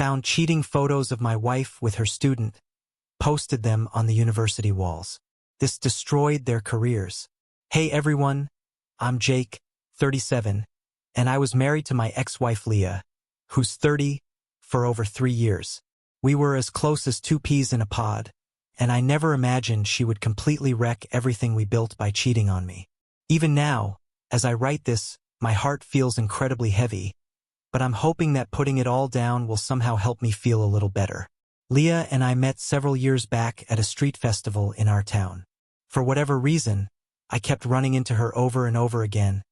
found cheating photos of my wife with her student, posted them on the university walls. This destroyed their careers. Hey everyone, I'm Jake, 37, and I was married to my ex-wife Leah, who's 30, for over 3 years. We were as close as two peas in a pod, and I never imagined she would completely wreck everything we built by cheating on me. Even now, as I write this, my heart feels incredibly heavy, but I'm hoping that putting it all down will somehow help me feel a little better. Leah and I met several years back at a street festival in our town. For whatever reason, I kept running into her over and over again,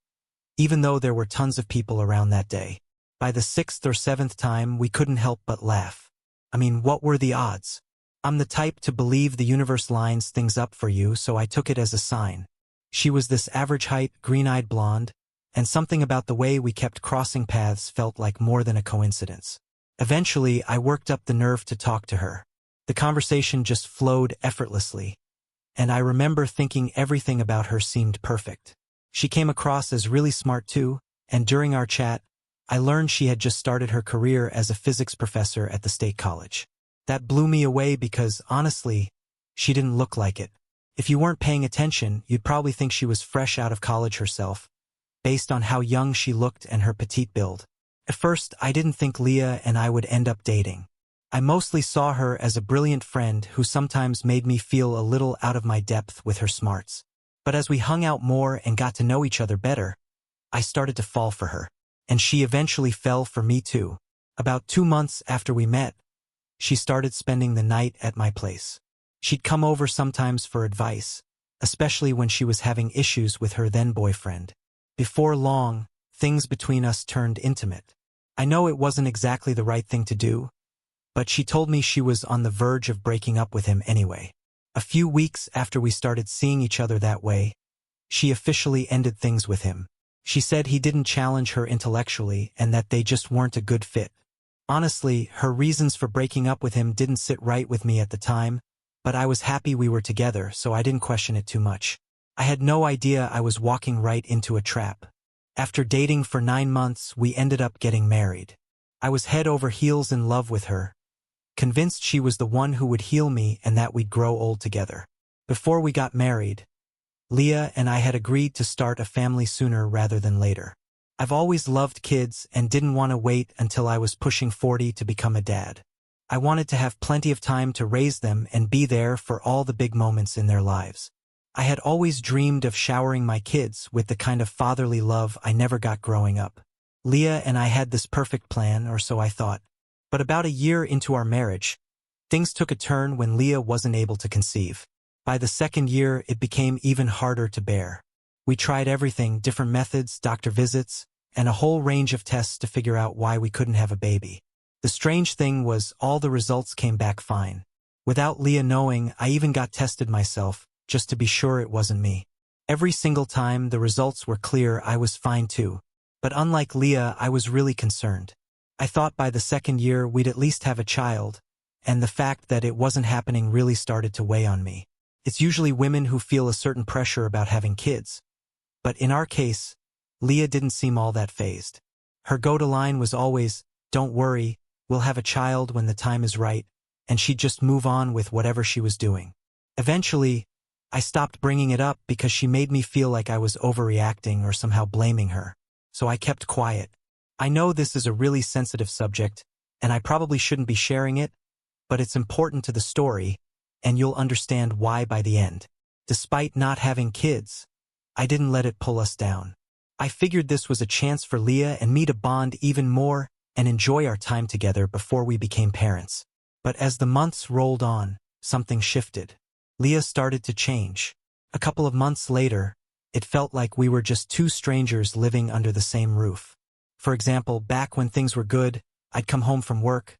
even though there were tons of people around that day. By the 6th or 7th time, we couldn't help but laugh. I mean, what were the odds? I'm the type to believe the universe lines things up for you, so I took it as a sign. She was this average-height, green-eyed blonde, and something about the way we kept crossing paths felt like more than a coincidence. Eventually, I worked up the nerve to talk to her. The conversation just flowed effortlessly, and I remember thinking everything about her seemed perfect. She came across as really smart too, and during our chat, I learned she had just started her career as a physics professor at the state college. That blew me away because, honestly, she didn't look like it. If you weren't paying attention, you'd probably think she was fresh out of college herself, based on how young she looked and her petite build. At first, I didn't think Leah and I would end up dating. I mostly saw her as a brilliant friend who sometimes made me feel a little out of my depth with her smarts. But as we hung out more and got to know each other better, I started to fall for her. And she eventually fell for me too. About 2 months after we met, she started spending the night at my place. She'd come over sometimes for advice, especially when she was having issues with her then-boyfriend. Before long, things between us turned intimate. I know it wasn't exactly the right thing to do, but she told me she was on the verge of breaking up with him anyway. A few weeks after we started seeing each other that way, she officially ended things with him. She said he didn't challenge her intellectually and that they just weren't a good fit. Honestly, her reasons for breaking up with him didn't sit right with me at the time, but I was happy we were together, so I didn't question it too much. I had no idea I was walking right into a trap. After dating for 9 months, we ended up getting married. I was head over heels in love with her, convinced she was the one who would heal me and that we'd grow old together. Before we got married, Leah and I had agreed to start a family sooner rather than later. I've always loved kids and didn't want to wait until I was pushing 40 to become a dad. I wanted to have plenty of time to raise them and be there for all the big moments in their lives. I had always dreamed of showering my kids with the kind of fatherly love I never got growing up. Leah and I had this perfect plan, or so I thought. But about a year into our marriage, things took a turn when Leah wasn't able to conceive. By the 2nd year, it became even harder to bear. We tried everything, different methods, doctor visits, and a whole range of tests to figure out why we couldn't have a baby. The strange thing was all the results came back fine. Without Leah knowing, I even got tested myself, just to be sure it wasn't me. Every single time the results were clear, I was fine too. But unlike Leah, I was really concerned. I thought by the 2nd year we'd at least have a child, and the fact that it wasn't happening really started to weigh on me. It's usually women who feel a certain pressure about having kids. But in our case, Leah didn't seem all that fazed. Her go-to line was always, "Don't worry, we'll have a child when the time is right," and she'd just move on with whatever she was doing. Eventually, I stopped bringing it up because she made me feel like I was overreacting or somehow blaming her. So I kept quiet. I know this is a really sensitive subject, and I probably shouldn't be sharing it, but it's important to the story, and you'll understand why by the end. Despite not having kids, I didn't let it pull us down. I figured this was a chance for Leah and me to bond even more and enjoy our time together before we became parents. But as the months rolled on, something shifted. Leah started to change. A couple of months later, it felt like we were just two strangers living under the same roof. For example, back when things were good, I'd come home from work.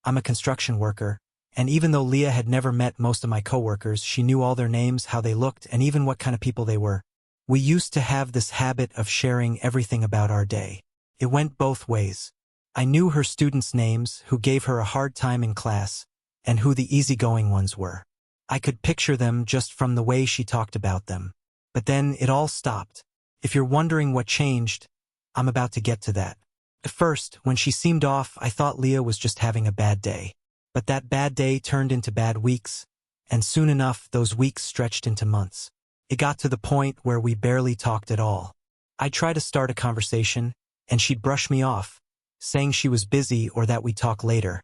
I'm a construction worker, and even though Leah had never met most of my coworkers, she knew all their names, how they looked, and even what kind of people they were. We used to have this habit of sharing everything about our day. It went both ways. I knew her students' names, who gave her a hard time in class, and who the easygoing ones were. I could picture them just from the way she talked about them. But then it all stopped. If you're wondering what changed, I'm about to get to that. At first, when she seemed off, I thought Leah was just having a bad day. But that bad day turned into bad weeks, and soon enough, those weeks stretched into months. It got to the point where we barely talked at all. I'd try to start a conversation, and she'd brush me off, saying she was busy or that we'd talk later,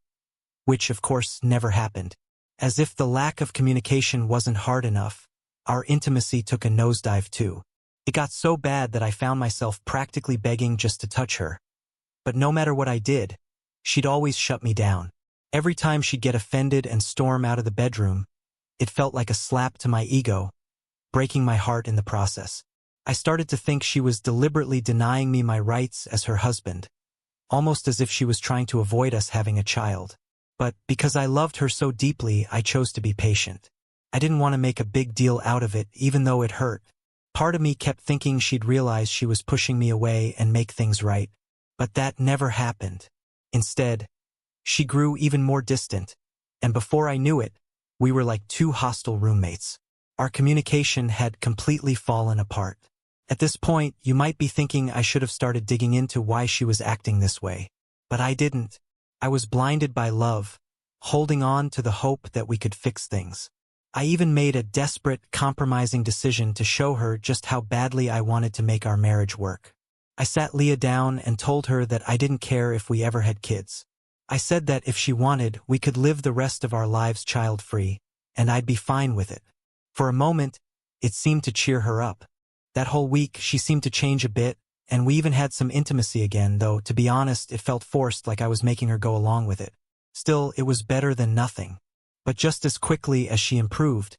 which of course never happened. As if the lack of communication wasn't hard enough, our intimacy took a nosedive too. It got so bad that I found myself practically begging just to touch her. But no matter what I did, she'd always shut me down. Every time she'd get offended and storm out of the bedroom, it felt like a slap to my ego, breaking my heart in the process. I started to think she was deliberately denying me my rights as her husband, almost as if she was trying to avoid us having a child. But because I loved her so deeply, I chose to be patient. I didn't want to make a big deal out of it, even though it hurt. Part of me kept thinking she'd realize she was pushing me away and make things right. But that never happened. Instead, she grew even more distant, and before I knew it, we were like two hostile roommates. Our communication had completely fallen apart. At this point, you might be thinking I should have started digging into why she was acting this way. But I didn't. I was blinded by love, holding on to the hope that we could fix things. I even made a desperate, compromising decision to show her just how badly I wanted to make our marriage work. I sat Leah down and told her that I didn't care if we ever had kids. I said that if she wanted, we could live the rest of our lives child-free, and I'd be fine with it. For a moment, it seemed to cheer her up. That whole week, she seemed to change a bit, and we even had some intimacy again, though, to be honest, it felt forced, like I was making her go along with it. Still, it was better than nothing. But just as quickly as she improved,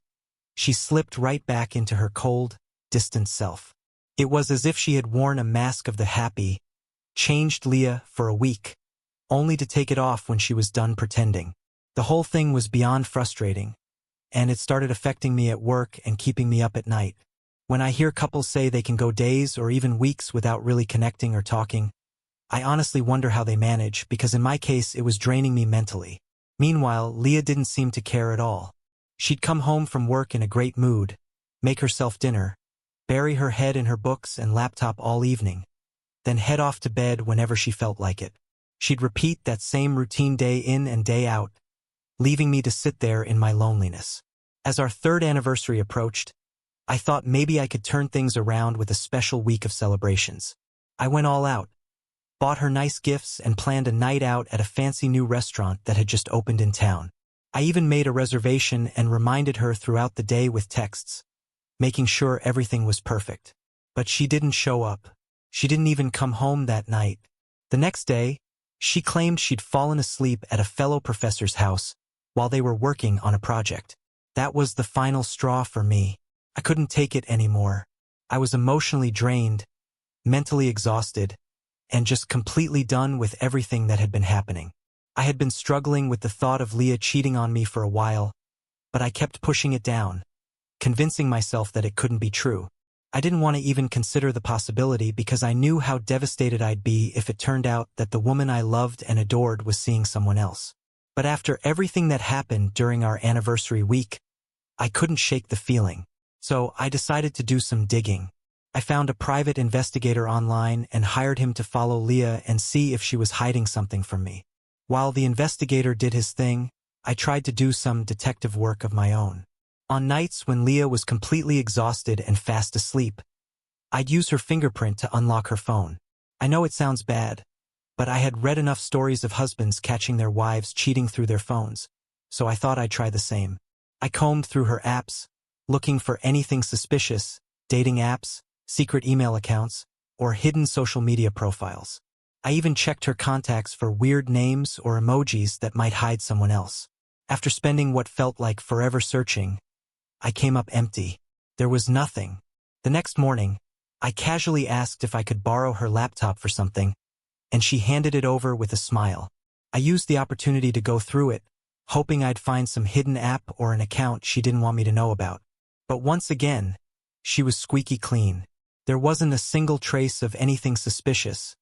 she slipped right back into her cold, distant self. It was as if she had worn a mask of the happy, changed Leah for a week, only to take it off when she was done pretending. The whole thing was beyond frustrating, and it started affecting me at work and keeping me up at night. When I hear couples say they can go days or even weeks without really connecting or talking, I honestly wonder how they manage, because in my case it was draining me mentally. Meanwhile, Leah didn't seem to care at all. She'd come home from work in a great mood, make herself dinner, bury her head in her books and laptop all evening, then head off to bed whenever she felt like it. She'd repeat that same routine day in and day out, leaving me to sit there in my loneliness. As our third anniversary approached, I thought maybe I could turn things around with a special week of celebrations. I went all out, bought her nice gifts, and planned a night out at a fancy new restaurant that had just opened in town. I even made a reservation and reminded her throughout the day with texts, making sure everything was perfect. But she didn't show up. She didn't even come home that night. The next day, she claimed she'd fallen asleep at a fellow professor's house while they were working on a project. That was the final straw for me. I couldn't take it anymore. I was emotionally drained, mentally exhausted, and just completely done with everything that had been happening. I had been struggling with the thought of Leah cheating on me for a while, but I kept pushing it down, convincing myself that it couldn't be true. I didn't want to even consider the possibility because I knew how devastated I'd be if it turned out that the woman I loved and adored was seeing someone else. But after everything that happened during our anniversary week, I couldn't shake the feeling. So I decided to do some digging. I found a private investigator online and hired him to follow Leah and see if she was hiding something from me. While the investigator did his thing, I tried to do some detective work of my own. On nights when Leah was completely exhausted and fast asleep, I'd use her fingerprint to unlock her phone. I know it sounds bad, but I had read enough stories of husbands catching their wives cheating through their phones, so I thought I'd try the same. I combed through her apps, looking for anything suspicious, dating apps, secret email accounts, or hidden social media profiles. I even checked her contacts for weird names or emojis that might hide someone else. After spending what felt like forever searching, I came up empty. There was nothing. The next morning, I casually asked if I could borrow her laptop for something, and she handed it over with a smile. I used the opportunity to go through it, hoping I'd find some hidden app or an account she didn't want me to know about. But once again, she was squeaky clean. There wasn't a single trace of anything suspicious,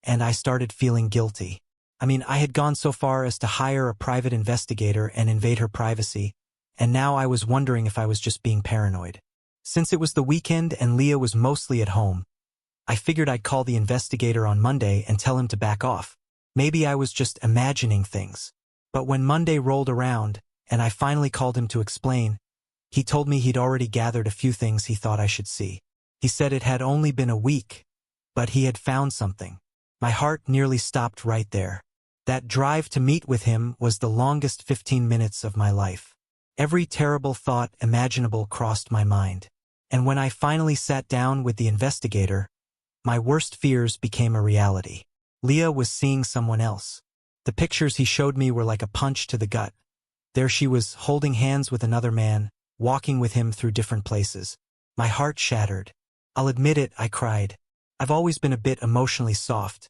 and I started feeling guilty. I had gone so far as to hire a private investigator and invade her privacy, and now I was wondering if I was just being paranoid. Since it was the weekend and Leah was mostly at home, I figured I'd call the investigator on Monday and tell him to back off. Maybe I was just imagining things. But when Monday rolled around, and I finally called him to explain, he told me he'd already gathered a few things he thought I should see. He said it had only been a week, but he had found something. My heart nearly stopped right there. That drive to meet with him was the longest 15 minutes of my life. Every terrible thought imaginable crossed my mind. And when I finally sat down with the investigator, my worst fears became a reality. Leah was seeing someone else. The pictures he showed me were like a punch to the gut. There she was, holding hands with another man, walking with him through different places. My heart shattered. I'll admit it, I cried. I've always been a bit emotionally soft,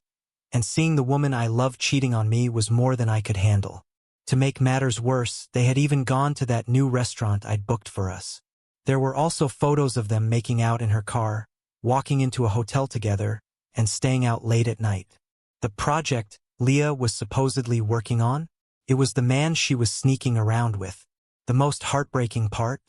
and seeing the woman I loved cheating on me was more than I could handle. To make matters worse, they had even gone to that new restaurant I'd booked for us. There were also photos of them making out in her car, walking into a hotel together, and staying out late at night. The project Leah was supposedly working on? It was the man she was sneaking around with. The most heartbreaking part?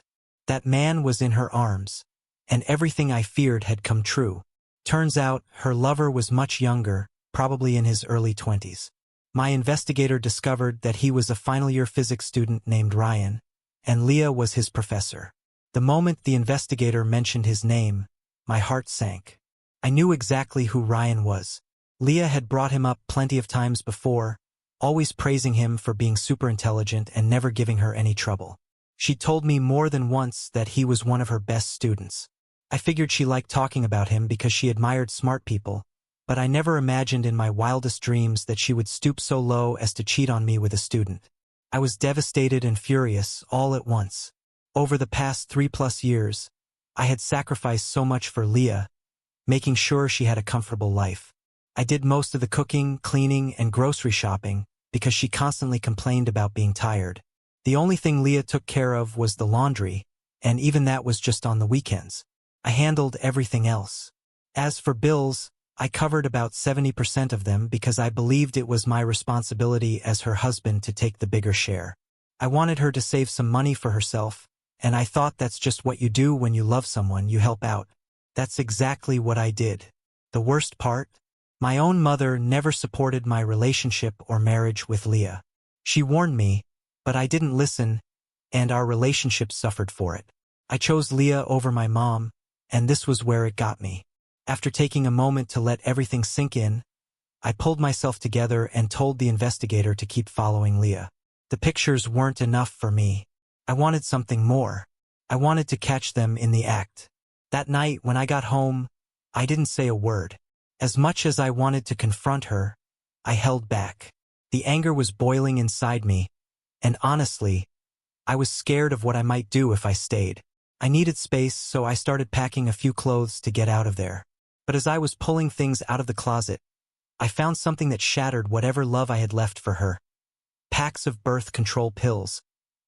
That man was in her arms, and everything I feared had come true. Turns out, her lover was much younger, probably in his early 20s. My investigator discovered that he was a final-year physics student named Ryan, and Leah was his professor. The moment the investigator mentioned his name, my heart sank. I knew exactly who Ryan was. Leah had brought him up plenty of times before, always praising him for being super intelligent and never giving her any trouble. She told me more than once that he was one of her best students. I figured she liked talking about him because she admired smart people, but I never imagined in my wildest dreams that she would stoop so low as to cheat on me with a student. I was devastated and furious all at once. Over the past 3+ years, I had sacrificed so much for Leah, making sure she had a comfortable life. I did most of the cooking, cleaning, and grocery shopping because she constantly complained about being tired. The only thing Leah took care of was the laundry, and even that was just on the weekends. I handled everything else. As for bills, I covered about 70% of them because I believed it was my responsibility as her husband to take the bigger share. I wanted her to save some money for herself, and I thought that's just what you do when you love someone, you help out. That's exactly what I did. The worst part? My own mother never supported my relationship or marriage with Leah. She warned me, but I didn't listen, and our relationship suffered for it. I chose Leah over my mom, and this was where it got me. After taking a moment to let everything sink in, I pulled myself together and told the investigator to keep following Leah. The pictures weren't enough for me. I wanted something more. I wanted to catch them in the act. That night, when I got home, I didn't say a word. As much as I wanted to confront her, I held back. The anger was boiling inside me, and honestly, I was scared of what I might do if I stayed. I needed space, so I started packing a few clothes to get out of there. But as I was pulling things out of the closet, I found something that shattered whatever love I had left for her. Packs of birth control pills,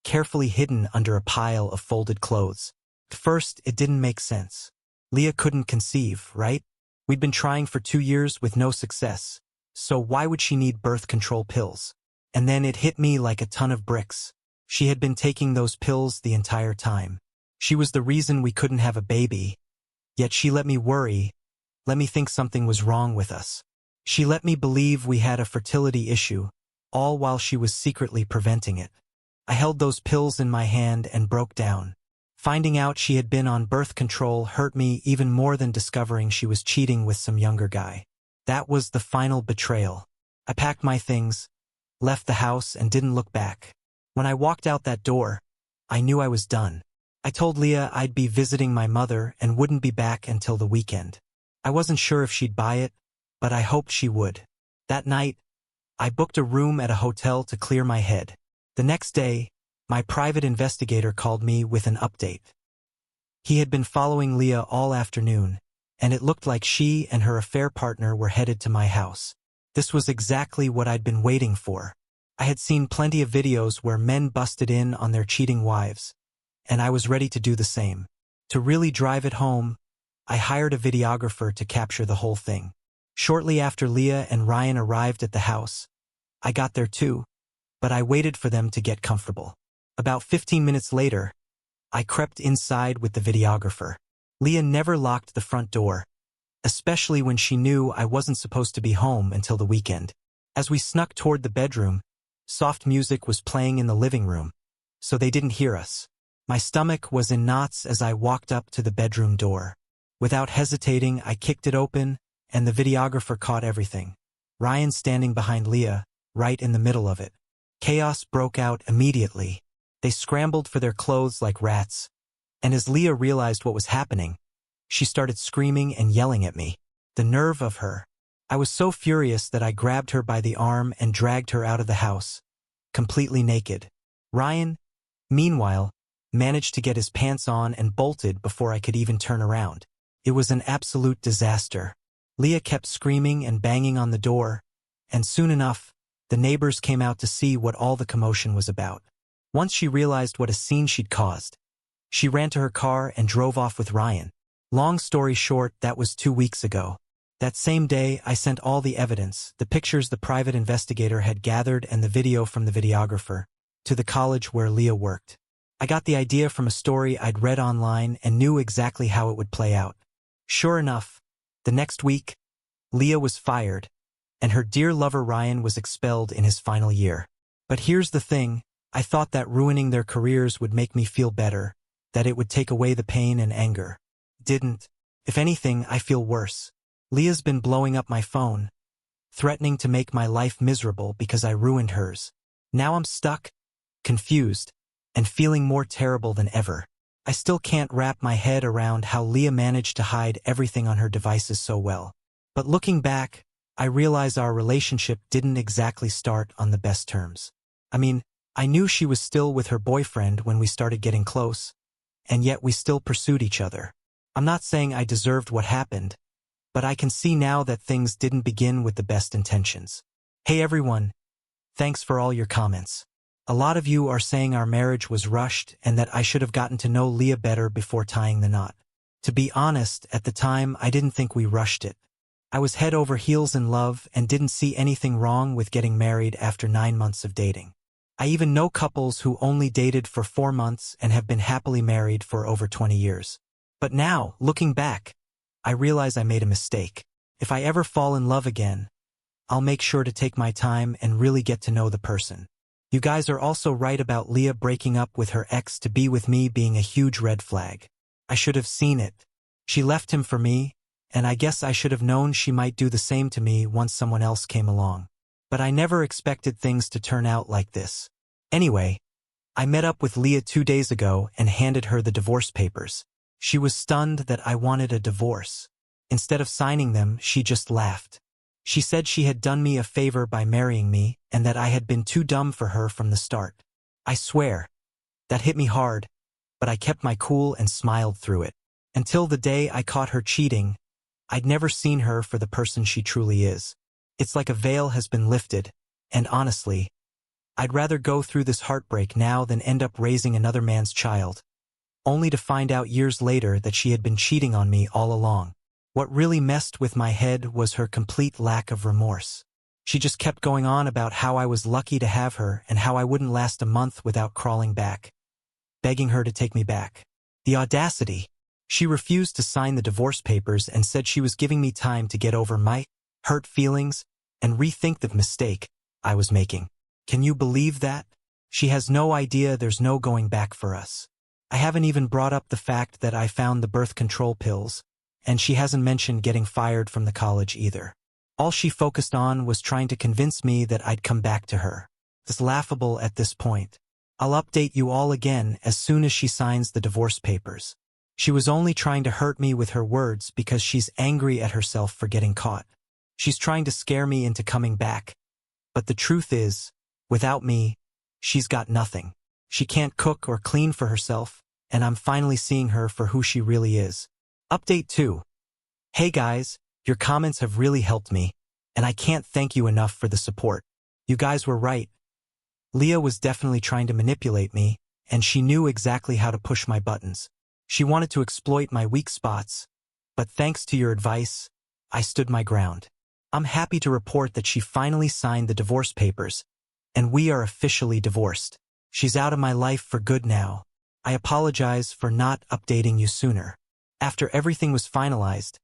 carefully hidden under a pile of folded clothes. At first, it didn't make sense. Leah couldn't conceive, right? We'd been trying for 2 years with no success, so why would she need birth control pills? And then it hit me like a ton of bricks. She had been taking those pills the entire time. She was the reason we couldn't have a baby, yet she let me worry, let me think something was wrong with us. She let me believe we had a fertility issue, all while she was secretly preventing it. I held those pills in my hand and broke down. Finding out she had been on birth control hurt me even more than discovering she was cheating with some younger guy. That was the final betrayal. I packed my things, left the house, and didn't look back. When I walked out that door, I knew I was done. I told Leah I'd be visiting my mother and wouldn't be back until the weekend. I wasn't sure if she'd buy it, but I hoped she would. That night, I booked a room at a hotel to clear my head. The next day, my private investigator called me with an update. He had been following Leah all afternoon, and it looked like she and her affair partner were headed to my house. This was exactly what I'd been waiting for. I had seen plenty of videos where men busted in on their cheating wives, and I was ready to do the same. To really drive it home, I hired a videographer to capture the whole thing. Shortly after Leah and Ryan arrived at the house, I got there too, but I waited for them to get comfortable. About 15 minutes later, I crept inside with the videographer. Leah never locked the front door. especially when she knew I wasn't supposed to be home until the weekend. As we snuck toward the bedroom, soft music was playing in the living room, so they didn't hear us. My stomach was in knots as I walked up to the bedroom door. Without hesitating, I kicked it open, and the videographer caught everything. Ryan standing behind Leah, right in the middle of it. Chaos broke out immediately. They scrambled for their clothes like rats, and as Leah realized what was happening, she started screaming and yelling at me. The nerve of her. I was so furious that I grabbed her by the arm and dragged her out of the house, completely naked. Ryan, meanwhile, managed to get his pants on and bolted before I could even turn around. It was an absolute disaster. Leah kept screaming and banging on the door, and soon enough, the neighbors came out to see what all the commotion was about. Once she realized what a scene she'd caused, she ran to her car and drove off with Ryan. Long story short, that was 2 weeks ago. That same day, I sent all the evidence, the pictures the private investigator had gathered and the video from the videographer, to the college where Leah worked. I got the idea from a story I'd read online and knew exactly how it would play out. Sure enough, the next week, Leah was fired, and her dear lover Ryan was expelled in his final year. But here's the thing, I thought that ruining their careers would make me feel better, that it would take away the pain and anger. Didn't. If anything, I feel worse. Leah's been blowing up my phone, threatening to make my life miserable because I ruined hers. Now I'm stuck, confused, and feeling more terrible than ever. I still can't wrap my head around how Leah managed to hide everything on her devices so well. But looking back, I realize our relationship didn't exactly start on the best terms. I mean, I knew she was still with her boyfriend when we started getting close, and yet we still pursued each other. I'm not saying I deserved what happened, but I can see now that things didn't begin with the best intentions. Hey everyone, thanks for all your comments. A lot of you are saying our marriage was rushed and that I should have gotten to know Leah better before tying the knot. To be honest, at the time I didn't think we rushed it. I was head over heels in love and didn't see anything wrong with getting married after 9 months of dating. I even know couples who only dated for 4 months and have been happily married for over 20 years. But now, looking back, I realize I made a mistake. If I ever fall in love again, I'll make sure to take my time and really get to know the person. You guys are also right about Leah breaking up with her ex to be with me being a huge red flag. I should have seen it. She left him for me, and I guess I should have known she might do the same to me once someone else came along. But I never expected things to turn out like this. Anyway, I met up with Leah 2 days ago and handed her the divorce papers. She was stunned that I wanted a divorce. Instead of signing them, she just laughed. She said she had done me a favor by marrying me and that I had been too dumb for her from the start. I swear, that hit me hard, but I kept my cool and smiled through it. Until the day I caught her cheating, I'd never seen her for the person she truly is. It's like a veil has been lifted, and honestly, I'd rather go through this heartbreak now than end up raising another man's child, only to find out years later that she had been cheating on me all along. What really messed with my head was her complete lack of remorse. She just kept going on about how I was lucky to have her and how I wouldn't last a month without crawling back, begging her to take me back. The audacity! She refused to sign the divorce papers and said she was giving me time to get over my hurt feelings and rethink the mistake I was making. Can you believe that? She has no idea there's no going back for us. I haven't even brought up the fact that I found the birth control pills, and she hasn't mentioned getting fired from the college either. All she focused on was trying to convince me that I'd come back to her. It's laughable at this point. I'll update you all again as soon as she signs the divorce papers. She was only trying to hurt me with her words because she's angry at herself for getting caught. She's trying to scare me into coming back. But the truth is, without me, she's got nothing. She can't cook or clean for herself, and I'm finally seeing her for who she really is. Update 2. Hey guys, your comments have really helped me, and I can't thank you enough for the support. You guys were right. Leah was definitely trying to manipulate me, and she knew exactly how to push my buttons. She wanted to exploit my weak spots, but thanks to your advice, I stood my ground. I'm happy to report that she finally signed the divorce papers, and we are officially divorced. She's out of my life for good now. I apologize for not updating you sooner. After everything was finalized,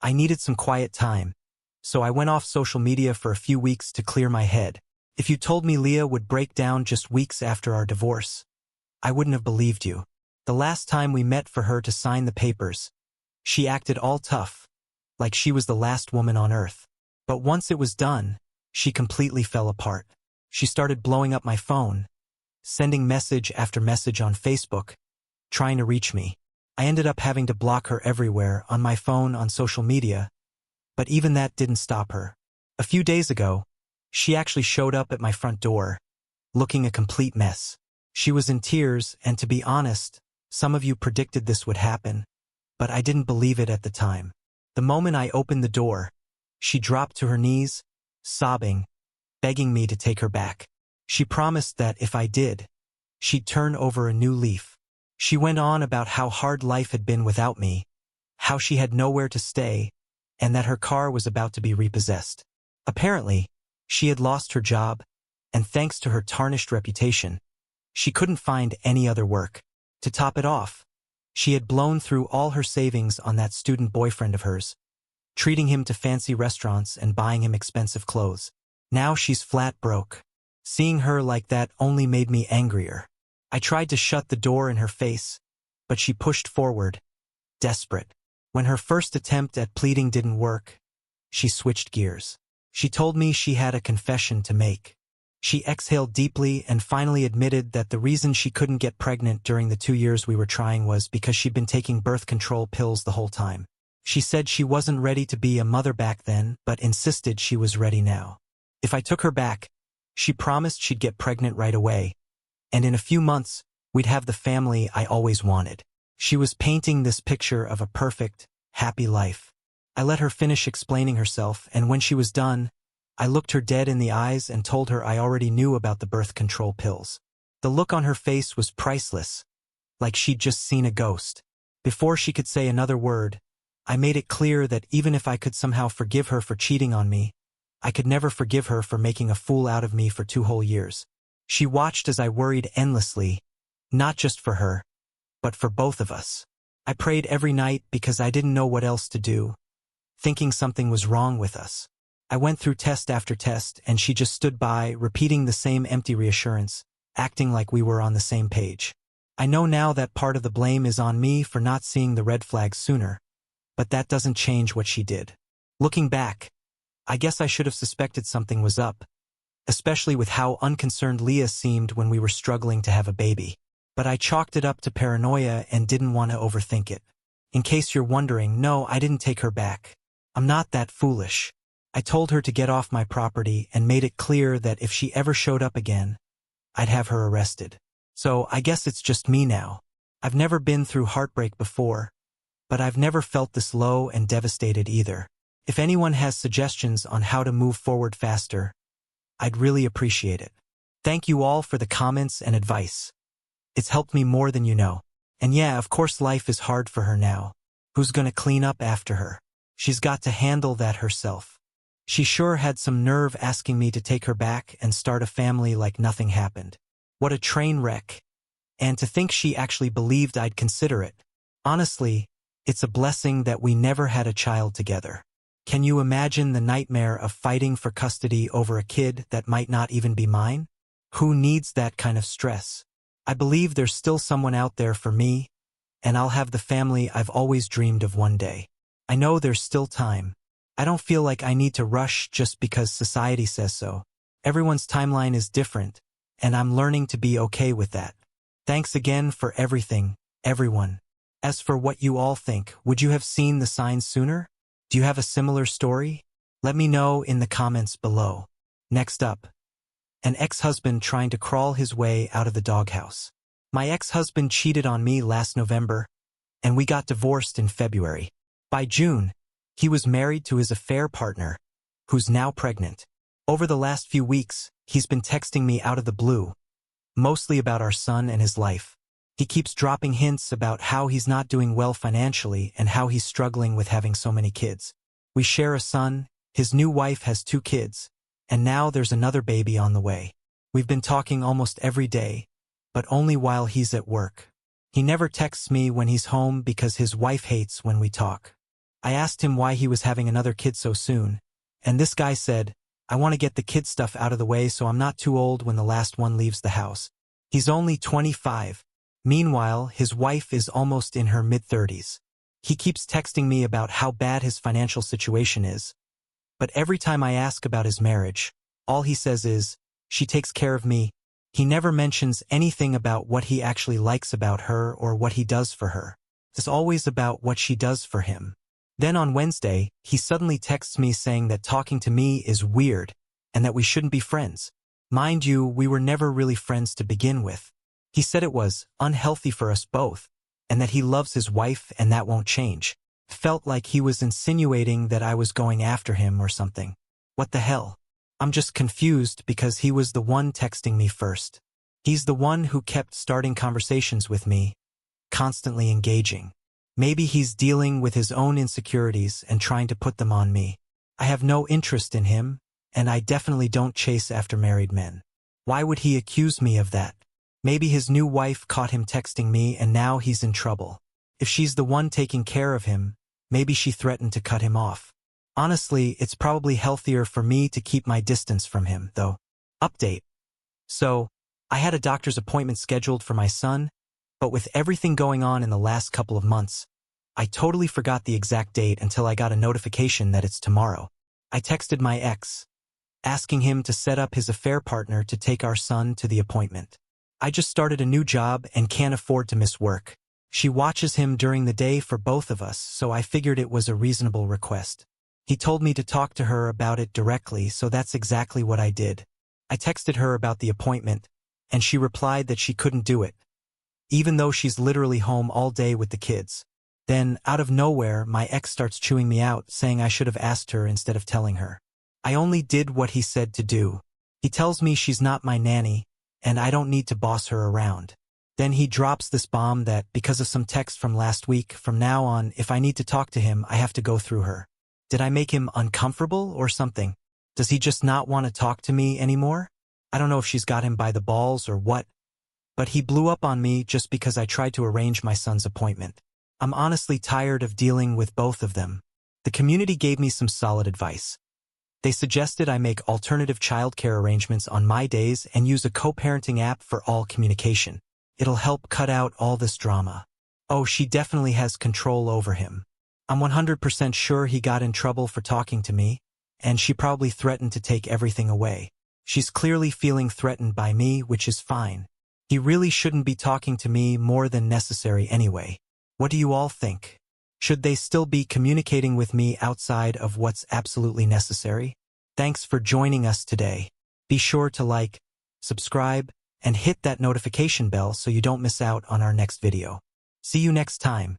I needed some quiet time, so I went off social media for a few weeks to clear my head. If you told me Leah would break down just weeks after our divorce, I wouldn't have believed you. The last time we met for her to sign the papers, she acted all tough, like she was the last woman on earth. But once it was done, she completely fell apart. She started blowing up my phone, sending message after message on Facebook, trying to reach me. I ended up having to block her everywhere, on my phone, on social media, but even that didn't stop her. A few days ago, she actually showed up at my front door, looking a complete mess. She was in tears, and to be honest, some of you predicted this would happen, but I didn't believe it at the time. The moment I opened the door, she dropped to her knees, sobbing, begging me to take her back. She promised that if I did, she'd turn over a new leaf. She went on about how hard life had been without me, how she had nowhere to stay, and that her car was about to be repossessed. Apparently, she had lost her job, and thanks to her tarnished reputation, she couldn't find any other work. To top it off, she had blown through all her savings on that student boyfriend of hers, treating him to fancy restaurants and buying him expensive clothes. Now she's flat broke. Seeing her like that only made me angrier. I tried to shut the door in her face, but she pushed forward, desperate. When her first attempt at pleading didn't work, she switched gears. She told me she had a confession to make. She exhaled deeply and finally admitted that the reason she couldn't get pregnant during the 2 years we were trying was because she'd been taking birth control pills the whole time. She said she wasn't ready to be a mother back then, but insisted she was ready now. If I took her back, she promised she'd get pregnant right away, and in a few months, we'd have the family I always wanted. She was painting this picture of a perfect, happy life. I let her finish explaining herself, and when she was done, I looked her dead in the eyes and told her I already knew about the birth control pills. The look on her face was priceless, like she'd just seen a ghost. Before she could say another word, I made it clear that even if I could somehow forgive her for cheating on me, I could never forgive her for making a fool out of me for 2 whole years. She watched as I worried endlessly, not just for her, but for both of us. I prayed every night because I didn't know what else to do, thinking something was wrong with us. I went through test after test, and she just stood by, repeating the same empty reassurance, acting like we were on the same page. I know now that part of the blame is on me for not seeing the red flags sooner, but that doesn't change what she did. Looking back, I guess I should have suspected something was up, especially with how unconcerned Leah seemed when we were struggling to have a baby. But I chalked it up to paranoia and didn't want to overthink it. In case you're wondering, no, I didn't take her back. I'm not that foolish. I told her to get off my property and made it clear that if she ever showed up again, I'd have her arrested. So I guess it's just me now. I've never been through heartbreak before, but I've never felt this low and devastated either. If anyone has suggestions on how to move forward faster, I'd really appreciate it. Thank you all for the comments and advice. It's helped me more than you know. And yeah, of course life is hard for her now. Who's gonna clean up after her? She's got to handle that herself. She sure had some nerve asking me to take her back and start a family like nothing happened. What a train wreck. And to think she actually believed I'd consider it. Honestly, it's a blessing that we never had a child together. Can you imagine the nightmare of fighting for custody over a kid that might not even be mine? Who needs that kind of stress? I believe there's still someone out there for me, and I'll have the family I've always dreamed of one day. I know there's still time. I don't feel like I need to rush just because society says so. Everyone's timeline is different, and I'm learning to be okay with that. Thanks again for everything, everyone. As for what you all think, would you have seen the signs sooner? Do you have a similar story? Let me know in the comments below. Next up, an ex-husband trying to crawl his way out of the doghouse. My ex-husband cheated on me last November, and we got divorced in February. By June, he was married to his affair partner, who's now pregnant. Over the last few weeks, he's been texting me out of the blue, mostly about our son and his life. He keeps dropping hints about how he's not doing well financially and how he's struggling with having so many kids. We share a son, his new wife has 2 kids, and now there's another baby on the way. We've been talking almost every day, but only while he's at work. He never texts me when he's home because his wife hates when we talk. I asked him why he was having another kid so soon, and this guy said, I want to get the kid stuff out of the way so I'm not too old when the last one leaves the house. He's only 25. Meanwhile, his wife is almost in her mid-30s. He keeps texting me about how bad his financial situation is, but every time I ask about his marriage, all he says is, she takes care of me. He never mentions anything about what he actually likes about her or what he does for her. It's always about what she does for him. Then on Wednesday, he suddenly texts me saying that talking to me is weird and that we shouldn't be friends. Mind you, we were never really friends to begin with. He said it was unhealthy for us both and that he loves his wife and that won't change. Felt like he was insinuating that I was going after him or something. What the hell? I'm just confused because he was the one texting me first. He's the one who kept starting conversations with me, constantly engaging. Maybe he's dealing with his own insecurities and trying to put them on me. I have no interest in him, and I definitely don't chase after married men. Why would he accuse me of that? Maybe his new wife caught him texting me and now he's in trouble. If she's the one taking care of him, maybe she threatened to cut him off. Honestly, it's probably healthier for me to keep my distance from him, though. Update. So, I had a doctor's appointment scheduled for my son, but with everything going on in the last couple of months, I totally forgot the exact date until I got a notification that it's tomorrow. I texted my ex, asking him to set up his affair partner to take our son to the appointment. I just started a new job and can't afford to miss work. She watches him during the day for both of us, so I figured it was a reasonable request. He told me to talk to her about it directly, so that's exactly what I did. I texted her about the appointment, and she replied that she couldn't do it, even though she's literally home all day with the kids. Then, out of nowhere, my ex starts chewing me out, saying I should have asked her instead of telling her. I only did what he said to do. He tells me she's not my nanny, and I don't need to boss her around. Then he drops this bomb that, because of some text from last week, from now on, if I need to talk to him, I have to go through her. Did I make him uncomfortable or something? Does he just not want to talk to me anymore? I don't know if she's got him by the balls or what, but he blew up on me just because I tried to arrange my son's appointment. I'm honestly tired of dealing with both of them. The community gave me some solid advice. They suggested I make alternative childcare arrangements on my days and use a co-parenting app for all communication. It'll help cut out all this drama. Oh, she definitely has control over him. I'm 100% sure he got in trouble for talking to me, and she probably threatened to take everything away. She's clearly feeling threatened by me, which is fine. He really shouldn't be talking to me more than necessary anyway. What do you all think? Should they still be communicating with me outside of what's absolutely necessary? Thanks for joining us today. Be sure to like, subscribe, and hit that notification bell so you don't miss out on our next video. See you next time.